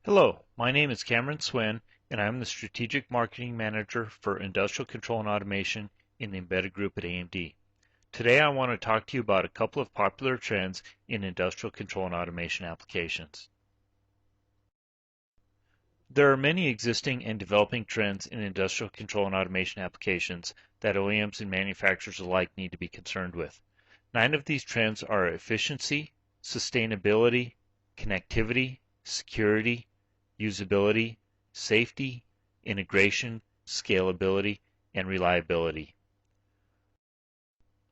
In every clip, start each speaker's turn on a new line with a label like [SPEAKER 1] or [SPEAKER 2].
[SPEAKER 1] Hello, my name is Cameron Swin, and I'm the Strategic Marketing Manager for Industrial Control and Automation in the Embedded Group at AMD. Today I want to talk to you about a couple of popular trends in industrial control and automation applications. There are many existing and developing trends in industrial control and automation applications that OEMs and manufacturers alike need to be concerned with. 9 of these trends are efficiency, sustainability, connectivity, security, usability, safety, integration, scalability, and reliability.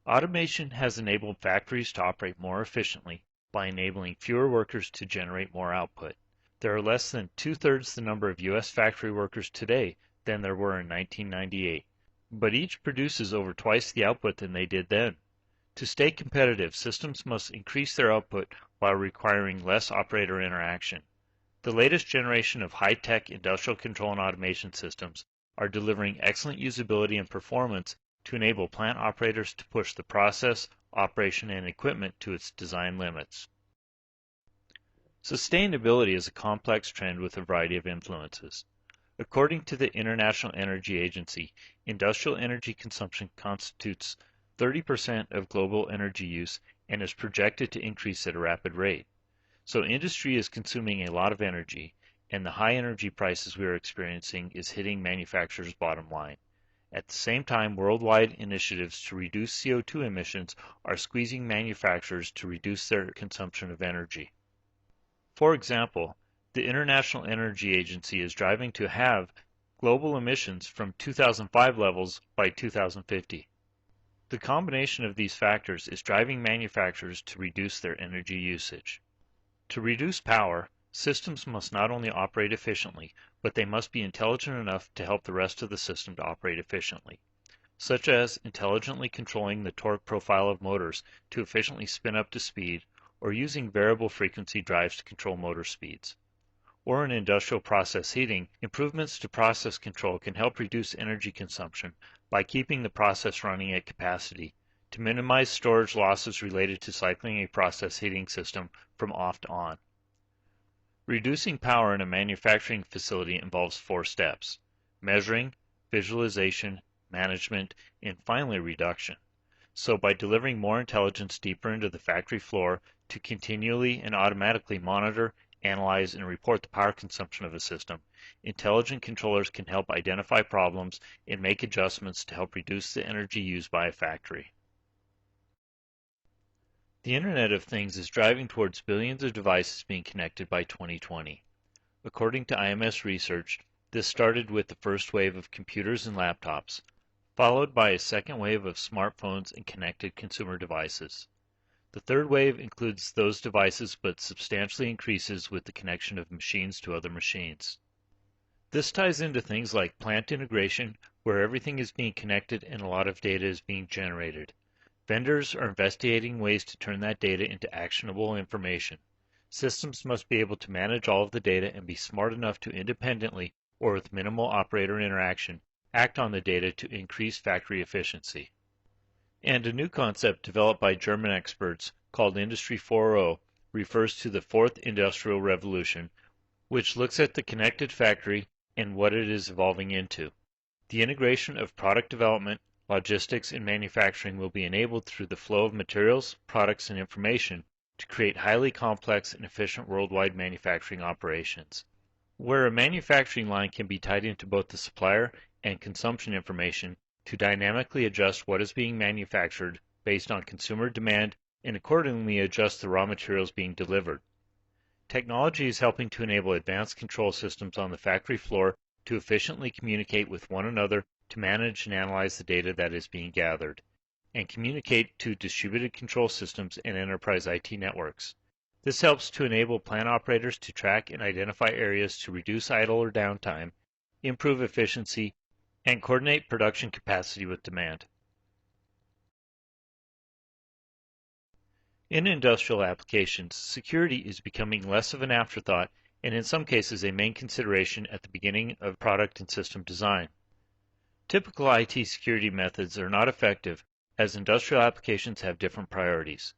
[SPEAKER 1] Automation has enabled factories to operate more efficiently by enabling fewer workers to generate more output. There are less than two-thirds the number of U.S. factory workers today than there were in 1998, but each produces over twice the output than they did then. To stay competitive, systems must increase their output while requiring less operator interaction. The latest generation of high-tech industrial control and automation systems are delivering excellent usability and performance to enable plant operators to push the process, operation, and equipment to its design limits. Sustainability is a complex trend with a variety of influences. According to the International Energy Agency, industrial energy consumption constitutes 30% of global energy use and is projected to increase at a rapid rate. So industry is consuming a lot of energy, and the high energy prices we are experiencing is hitting manufacturers' bottom line. At the same time, worldwide initiatives to reduce CO2 emissions are squeezing manufacturers to reduce their consumption of energy. For example, the International Energy Agency is driving to halve global emissions from 2005 levels by 2050. The combination of these factors is driving manufacturers to reduce their energy usage. To reduce power, systems must not only operate efficiently, but they must be intelligent enough to help the rest of the system to operate efficiently, such as intelligently controlling the torque profile of motors to efficiently spin up to speed, or using variable frequency drives to control motor speeds. Or in industrial process heating, improvements to process control can help reduce energy consumption by keeping the process running at capacity, to minimize storage losses related to cycling a process heating system from off to on. Reducing power in a manufacturing facility involves 4 steps: measuring, visualization, management, and finally reduction. So by delivering more intelligence deeper into the factory floor to continually and automatically monitor, analyze, and report the power consumption of a system, intelligent controllers can help identify problems and make adjustments to help reduce the energy used by a factory. The Internet of Things is driving towards billions of devices being connected by 2020. According to IMS research, this started with the first wave of computers and laptops, followed by a second wave of smartphones and connected consumer devices. The third wave includes those devices but substantially increases with the connection of machines to other machines. This ties into things like plant integration, where everything is being connected and a lot of data is being generated. Vendors are investigating ways to turn that data into actionable information. Systems must be able to manage all of the data and be smart enough to independently, or with minimal operator interaction, act on the data to increase factory efficiency. And a new concept developed by German experts called Industry 4.0 refers to the fourth industrial revolution, which looks at the connected factory and what it is evolving into. The integration of product development, logistics, and manufacturing will be enabled through the flow of materials, products, and information to create highly complex and efficient worldwide manufacturing operations. Where a manufacturing line can be tied into both the supplier and consumption information to dynamically adjust what is being manufactured based on consumer demand and accordingly adjust the raw materials being delivered. Technology is helping to enable advanced control systems on the factory floor to efficiently communicate with one another to manage and analyze the data that is being gathered, and communicate to distributed control systems and enterprise IT networks. This helps to enable plant operators to track and identify areas to reduce idle or downtime, improve efficiency, and coordinate production capacity with demand. In industrial applications, security is becoming less of an afterthought and in some cases a main consideration at the beginning of product and system design. Typical IT security methods are not effective as industrial applications have different priorities.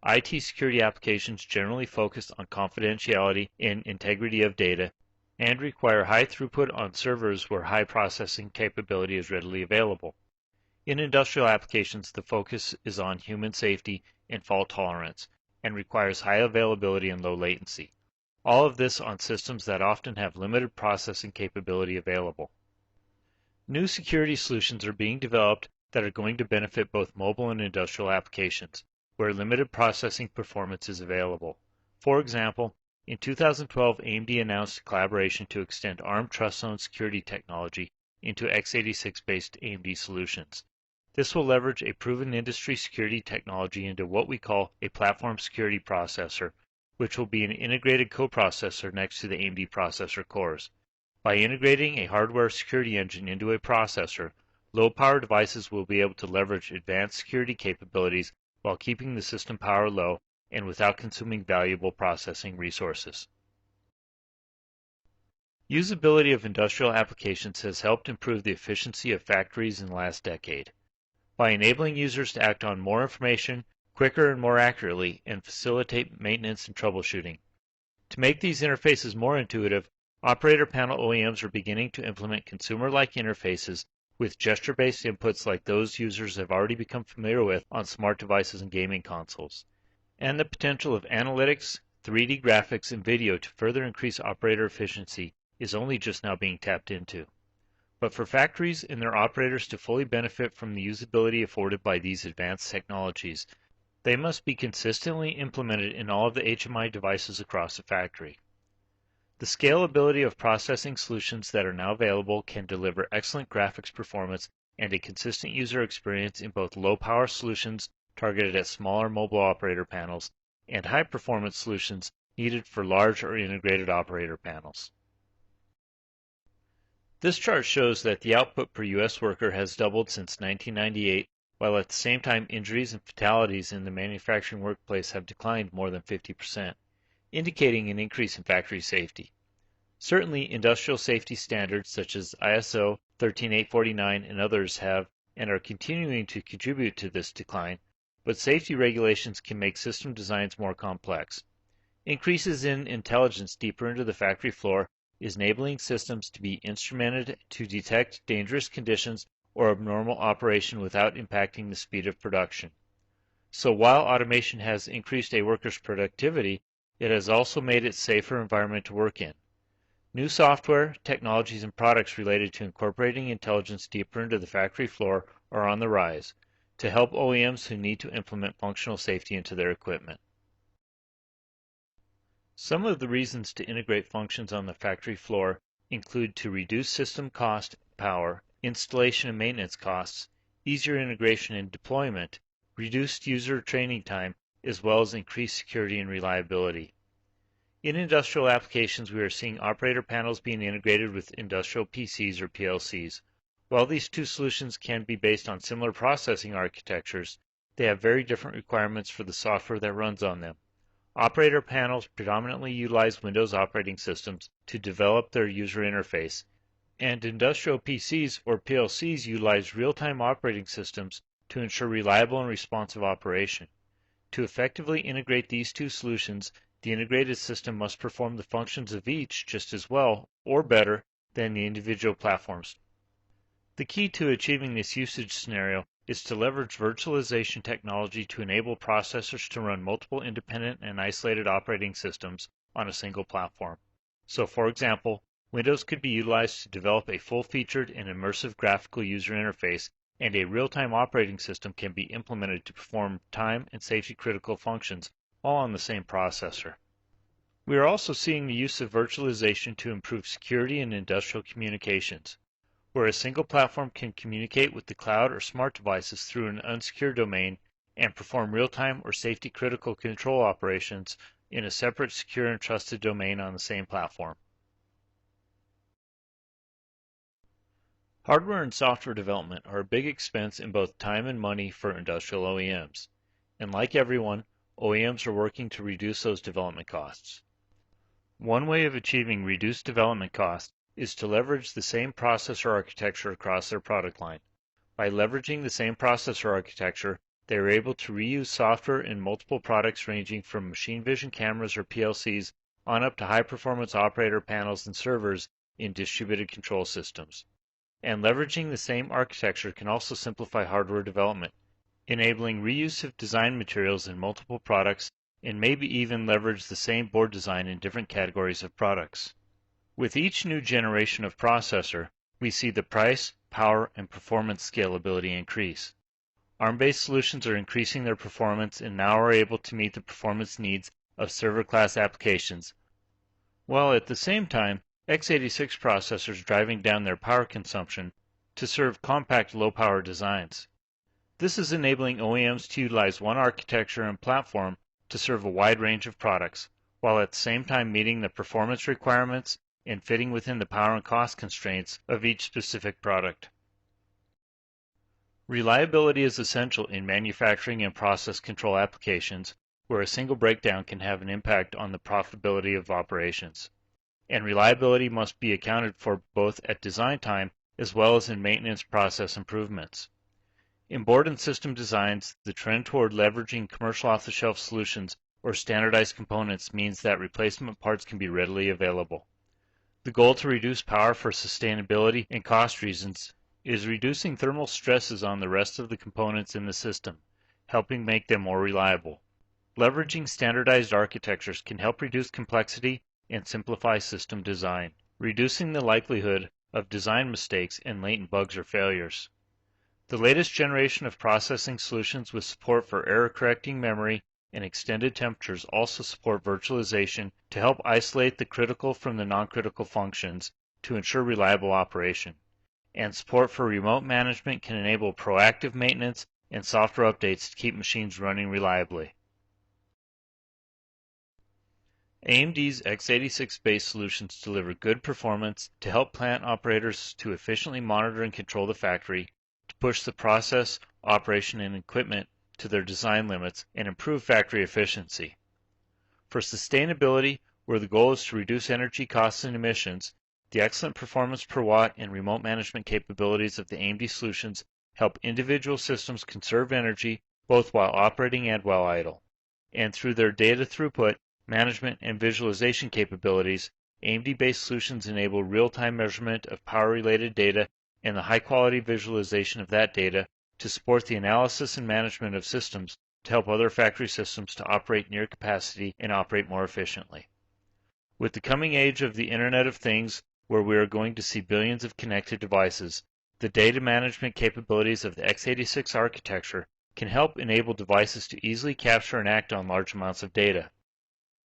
[SPEAKER 1] IT security applications generally focus on confidentiality and integrity of data and require high throughput on servers where high processing capability is readily available. In industrial applications, the focus is on human safety and fault tolerance and requires high availability and low latency. All of this on systems that often have limited processing capability available. New security solutions are being developed that are going to benefit both mobile and industrial applications, where limited processing performance is available. For example, in 2012, AMD announced a collaboration to extend ARM Trust Zone security technology into x86-based AMD solutions. This will leverage a proven industry security technology into what we call a platform security processor, which will be an integrated coprocessor next to the AMD processor cores. By integrating a hardware security engine into a processor, low-power devices will be able to leverage advanced security capabilities while keeping the system power low and without consuming valuable processing resources. Usability of industrial applications has helped improve the efficiency of factories in the last decade. By enabling users to act on more information quicker and more accurately and facilitate maintenance and troubleshooting. To make these interfaces more intuitive, operator panel OEMs are beginning to implement consumer-like interfaces with gesture-based inputs like those users have already become familiar with on smart devices and gaming consoles. And the potential of analytics, 3D graphics, and video to further increase operator efficiency is only just now being tapped into. But for factories and their operators to fully benefit from the usability afforded by these advanced technologies, they must be consistently implemented in all of the HMI devices across the factory. The scalability of processing solutions that are now available can deliver excellent graphics performance and a consistent user experience in both low-power solutions targeted at smaller mobile operator panels and high-performance solutions needed for large or integrated operator panels. This chart shows that the output per U.S. worker has doubled since 1998, while at the same time injuries and fatalities in the manufacturing workplace have declined more than 50%, indicating an increase in factory safety. Certainly, industrial safety standards such as ISO 13849 and others have and are continuing to contribute to this decline, but safety regulations can make system designs more complex. Increases in intelligence deeper into the factory floor is enabling systems to be instrumented to detect dangerous conditions or abnormal operation without impacting the speed of production. So while automation has increased a worker's productivity, it has also made it a safer environment to work in. New software, technologies, and products related to incorporating intelligence deeper into the factory floor are on the rise to help OEMs who need to implement functional safety into their equipment. Some of the reasons to integrate functions on the factory floor include to reduce system cost, power, installation and maintenance costs, easier integration and deployment, reduced user training time, as well as increased security and reliability. In industrial applications, we are seeing operator panels being integrated with industrial PCs or PLCs. While these two solutions can be based on similar processing architectures, they have very different requirements for the software that runs on them. Operator panels predominantly utilize Windows operating systems to develop their user interface, and industrial PCs or PLCs utilize real-time operating systems to ensure reliable and responsive operation. To effectively integrate these two solutions, the integrated system must perform the functions of each just as well or better than the individual platforms. The key to achieving this usage scenario is to leverage virtualization technology to enable processors to run multiple independent and isolated operating systems on a single platform. So, for example, Windows could be utilized to develop a full-featured and immersive graphical user interface, and a real-time operating system can be implemented to perform time and safety-critical functions all on the same processor. We are also seeing the use of virtualization to improve security in industrial communications, where a single platform can communicate with the cloud or smart devices through an unsecured domain and perform real-time or safety-critical control operations in a separate, secure, and trusted domain on the same platform. Hardware and software development are a big expense in both time and money for industrial OEMs, and like everyone, OEMs are working to reduce those development costs. One way of achieving reduced development costs is to leverage the same processor architecture across their product line. By leveraging the same processor architecture, They are able to reuse software in multiple products ranging from machine vision cameras or PLCs on up to high-performance operator panels and servers in distributed control systems. And leveraging the same architecture can also simplify hardware development, enabling reuse of design materials in multiple products and maybe even leverage the same board design in different categories of products. With each new generation of processor, we see the price, power, and performance scalability increase. ARM-based solutions are increasing their performance and now are able to meet the performance needs of server-class applications, while at the same time, x86 processors driving down their power consumption to serve compact low-power designs. This is enabling OEMs to utilize one architecture and platform to serve a wide range of products, while at the same time meeting the performance requirements and fitting within the power and cost constraints of each specific product. Reliability is essential in manufacturing and process control applications where a single breakdown can have an impact on the profitability of operations. And reliability must be accounted for both at design time as well as in maintenance process improvements. In board and system designs, the trend toward leveraging commercial off-the-shelf solutions or standardized components means that replacement parts can be readily available. The goal to reduce power for sustainability and cost reasons is reducing thermal stresses on the rest of the components in the system, helping make them more reliable. Leveraging standardized architectures can help reduce complexity and simplify system design, reducing the likelihood of design mistakes and latent bugs or failures. The latest generation of processing solutions with support for error-correcting memory and extended temperatures also support virtualization to help isolate the critical from the non-critical functions to ensure reliable operation. And support for remote management can enable proactive maintenance and software updates to keep machines running reliably. AMD's x86-based solutions deliver good performance to help plant operators to efficiently monitor and control the factory, to push the process, operation, and equipment to their design limits, and improve factory efficiency. For sustainability, where the goal is to reduce energy costs and emissions, the excellent performance per watt and remote management capabilities of the AMD solutions help individual systems conserve energy both while operating and while idle. And through their data throughput, management, and visualization capabilities, AMD-based solutions enable real-time measurement of power-related data and the high-quality visualization of that data to support the analysis and management of systems to help other factory systems to operate near capacity and operate more efficiently. With the coming age of the Internet of Things, where we are going to see billions of connected devices, the data management capabilities of the x86 architecture can help enable devices to easily capture and act on large amounts of data.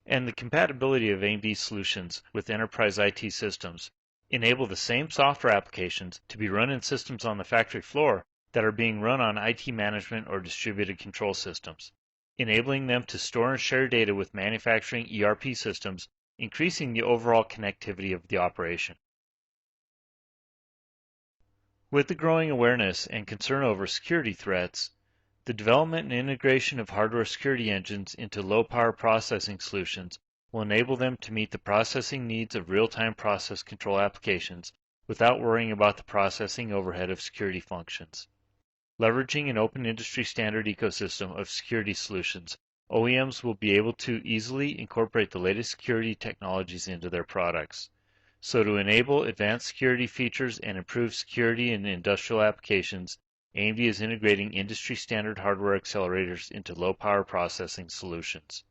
[SPEAKER 1] And the compatibility of AMD solutions with enterprise IT systems enable the same software applications to be run in systems on the factory floor that are being run on IT management or distributed control systems, enabling them to store and share data with manufacturing ERP systems, increasing the overall connectivity of the operation. With the growing awareness and concern over security threats, the development and integration of hardware security engines into low-power processing solutions will enable them to meet the processing needs of real-time process control applications without worrying about the processing overhead of security functions. Leveraging an open industry standard ecosystem of security solutions, OEMs will be able to easily incorporate the latest security technologies into their products. So to enable advanced security features and improve security in industrial applications, AMD is integrating industry standard hardware accelerators into low-power processing solutions.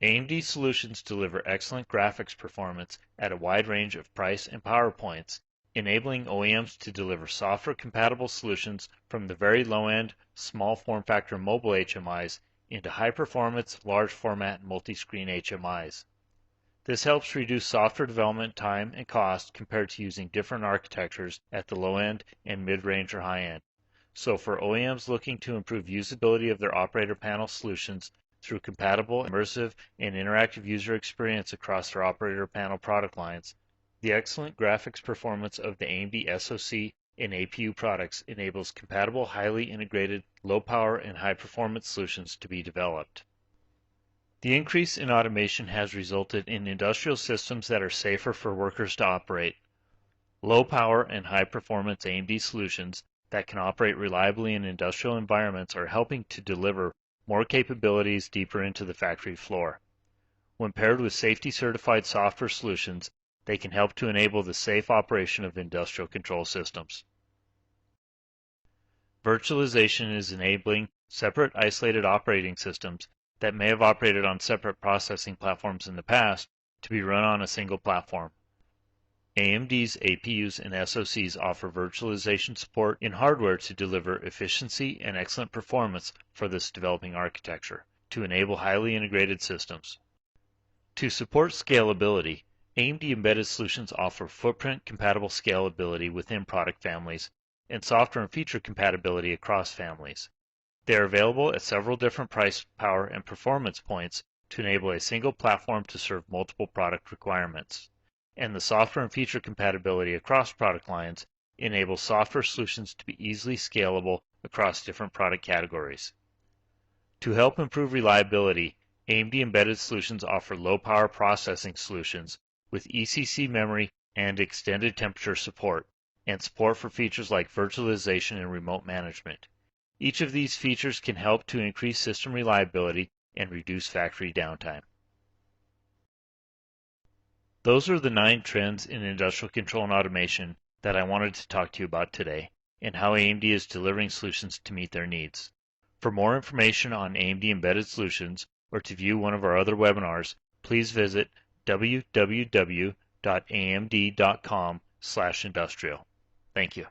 [SPEAKER 1] AMD solutions deliver excellent graphics performance at a wide range of price and power points, enabling OEMs to deliver software-compatible solutions from the very low-end, small form-factor mobile HMIs into high-performance, large-format multi-screen HMIs. This helps reduce software development time and cost compared to using different architectures at the low end and mid-range or high end. So for OEMs looking to improve usability of their operator panel solutions through compatible, immersive, and interactive user experience across their operator panel product lines, the excellent graphics performance of the AMD SoC and APU products enables compatible, highly integrated, low-power, and high-performance solutions to be developed. The increase in automation has resulted in industrial systems that are safer for workers to operate. Low-power and high-performance AMD solutions that can operate reliably in industrial environments are helping to deliver more capabilities deeper into the factory floor. When paired with safety-certified software solutions, they can help to enable the safe operation of industrial control systems. Virtualization is enabling separate isolated operating systems that may have operated on separate processing platforms in the past to be run on a single platform. AMD's APUs and SoCs offer virtualization support in hardware to deliver efficiency and excellent performance for this developing architecture to enable highly integrated systems. To support scalability, AMD Embedded Solutions offer footprint-compatible scalability within product families and software and feature compatibility across families. They are available at several different price, power, and performance points to enable a single platform to serve multiple product requirements. And the software and feature compatibility across product lines enables software solutions to be easily scalable across different product categories. To help improve reliability, AMD Embedded Solutions offer low-power processing solutions with ECC memory and extended temperature support, and support for features like virtualization and remote management. Each of these features can help to increase system reliability and reduce factory downtime. Those are the 9 trends in industrial control and automation that I wanted to talk to you about today, and how AMD is delivering solutions to meet their needs. For more information on AMD Embedded Solutions, or to view one of our other webinars, please visit www.amd.com/industrial. Thank you.